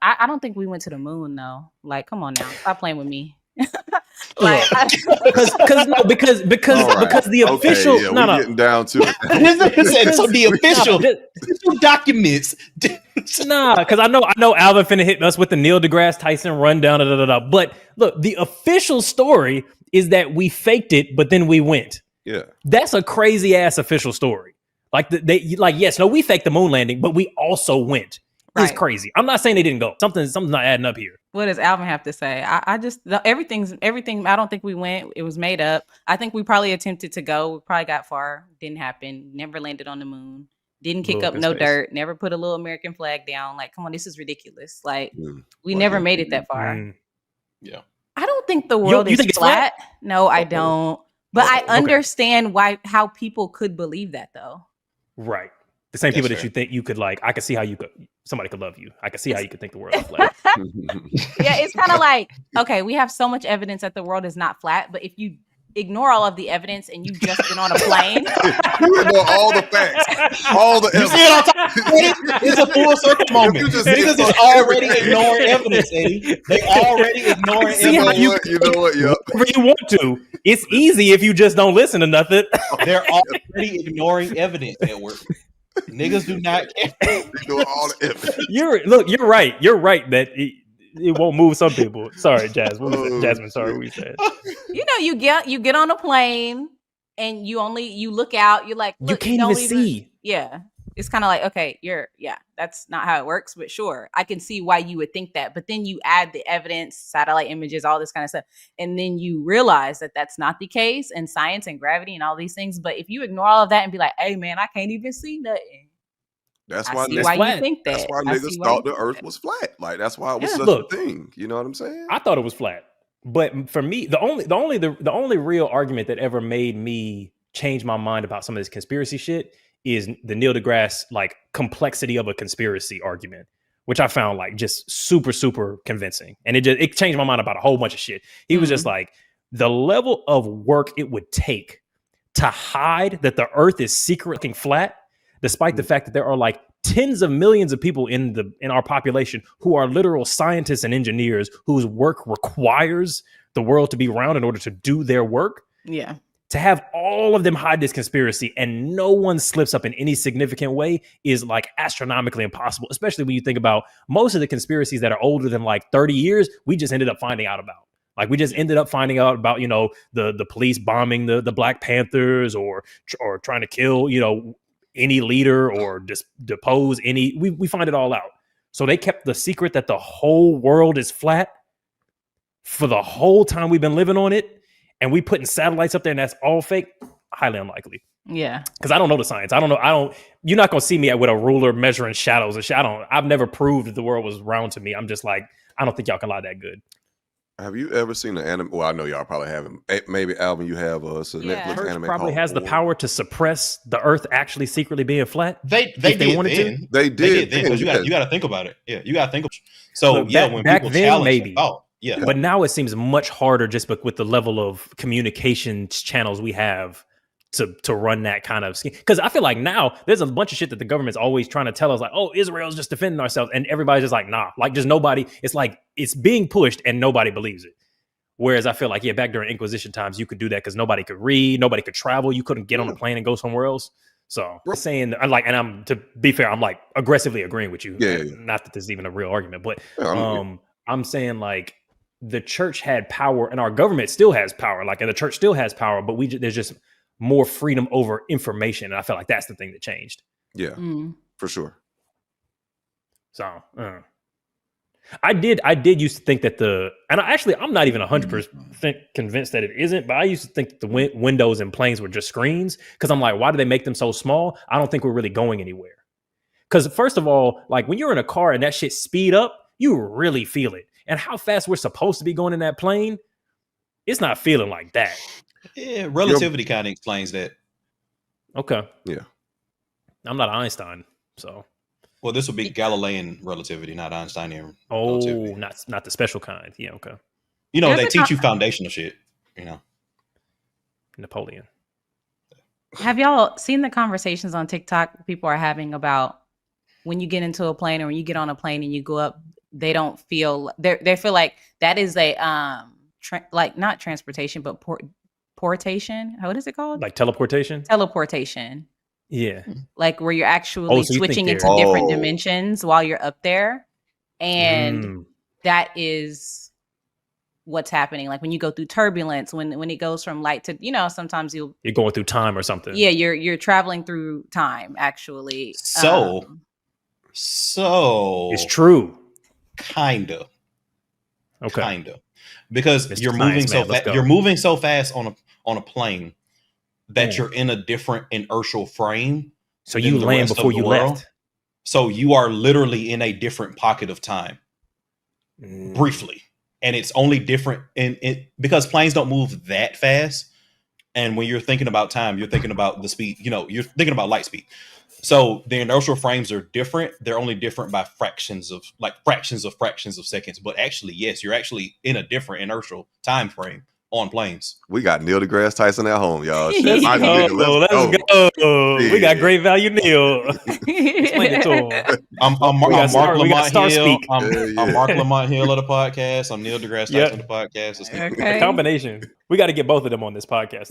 I don't think we went to the moon though. Like, come on now, stop playing with me. Like, because All right. the official Okay, yeah, we getting down to it. So the official documents. because I know Alvin finna hit us with the Neil deGrasse Tyson rundown. But look, the official story is that we faked it, but then we went. Yeah, that's a crazy ass official story. Like we faked the moon landing, but we also went. It's crazy. I'm not saying they didn't go. Something's not adding up here. What does Alvin have to say? I just everything. I don't think we went. It was made up. I think we probably attempted to go. We probably got far. Didn't happen. Never landed on the moon. Didn't kick up no dirt. Never put a little American flag down. Like, come on, this is ridiculous. Like, we never made it that far. Yeah. I don't think the world is flat. No, I don't. But I understand how people could believe that though. Right. The same people that you think you could like. I could see how somebody could love you. I could see how you could think the world is flat. Yeah, it's kind of like, okay, we have so much evidence that the world is not flat, but if you ignore all of the evidence and you just been on a plane, you ignore all the facts, all the evidence. You see what I'm talking? It's a full circle moment. Niggas is already ignoring evidence, Eddie. They already ignoring evidence. You know what? Yeah. Whenever you want to. It's easy if you just don't listen to nothing. They're already ignoring evidence, Edward. Niggas do not care. Ignore all the evidence. You're right. You're right that it won't move some people. Sorry, Jazz. Jasmine, sorry, what you said. You know, you get on a plane and you look out. You're like, you can't even see. Yeah, it's kind of like, okay, that's not how it works. But sure, I can see why you would think that. But then you add the evidence, satellite images, all this kind of stuff, and then you realize that that's not the case, and science and gravity and all these things. But if you ignore all of that and be like, hey man, I can't even see nothing. That's why you think that. That's why niggas thought the earth was flat. Like, that's why it was such a thing. You know what I'm saying? I thought it was flat. But for me, the only real argument that ever made me change my mind about some of this conspiracy shit is the Neil deGrasse like complexity of a conspiracy argument, which I found like just super, super convincing. And it changed my mind about a whole bunch of shit. He was just like, the level of work it would take to hide that the earth is secretly flat, despite the fact that there are like tens of millions of people in our population who are literal scientists and engineers whose work requires the world to be round in order to do their work. Yeah. To have all of them hide this conspiracy and no one slips up in any significant way is like astronomically impossible, especially when you think about most of the conspiracies that are older than like 30 years, we just ended up finding out about. Like we just ended up finding out about, you know, the police bombing the Black Panthers or trying to kill, you know, any leader or depose any, we find it all out. So they kept the secret that the whole world is flat for the whole time we've been living on it. And we putting satellites up there and that's all fake. Highly unlikely. Yeah. Because I don't know the science. You're not going to see me with a ruler measuring shadows and shit. I've never proved that the world was round to me. I'm just like, I don't think y'all can lie that good. Have you ever seen an anime? Well, I know y'all probably haven't. Maybe Alvin, you have Netflix anime. Probably has the power to suppress the Earth actually secretly being flat. They wanted to. They did because you got to think about it. Yeah, you got to think. So when back people then maybe. Yeah. But now it seems much harder just with the level of communication channels we have to run that kind of scheme. Because I feel like now there's a bunch of shit that the government's always trying to tell us, like, oh, Israel's just defending ourselves. And everybody's just like, nah, like just nobody. It's like it's being pushed and nobody believes it. Whereas I feel like, back during Inquisition times, you could do that because nobody could read, nobody could travel. You couldn't get on a plane and go somewhere else. So I'm saying, to be fair, I'm like aggressively agreeing with you. Yeah. Not that this is even a real argument, but I'm saying like, the church had power and our government still has power, like, and the church still has power, but there's just more freedom over information. And I feel like that's the thing that changed. Yeah, for sure. So I did used to think that I'm not even 100% convinced that it isn't, but I used to think that the windows and planes were just screens. Cause I'm like, why do they make them so small? I don't think we're really going anywhere. Cause first of all, like when you're in a car and that shit speed up, you really feel it. And how fast we're supposed to be going in that plane, it's not feeling like that. Yeah, relativity kind of explains that. Okay. Yeah. I'm not Einstein, so. Well, this would be Galilean relativity, not Einsteinian relativity. Not the special kind. Yeah, okay. You know, they teach you foundational shit, you know. Napoleon. Have y'all seen the conversations on TikTok people are having about when you get into a plane or when you get on a plane and you go up, they don't feel they feel like that is a like not transportation but portation. What is it called? Like teleportation. Teleportation. Yeah. Like where you're actually so you switching think into different dimensions while you're up there, and that is what's happening. Like when you go through turbulence, when it goes from light to, sometimes you're going through time or something. Yeah, you're traveling through time actually. So it's true. Kinda. Okay. Kinda. Because Mr. you're Science moving so Man, let's fast. go. You're moving so fast on a plane that you're in a different inertial frame. So you land before you left. So you are literally in a different pocket of time. Briefly. And it's only different because planes don't move that fast. And when you're thinking about time, you're thinking about the speed, you're thinking about light speed. So the inertial frames are different. They're only different by fractions of seconds. But actually, yes, you're actually in a different inertial time frame on planes. We got Neil deGrasse Tyson at home, y'all. Shit, Let's go. Yeah. We got great value, Neil. Explain it to him. I'm Mark Lamont Hill. Yeah. I'm Mark Lamont Hill of the podcast. I'm Neil deGrasse Tyson of the podcast. Okay. A combination. We got to get both of them on this podcast.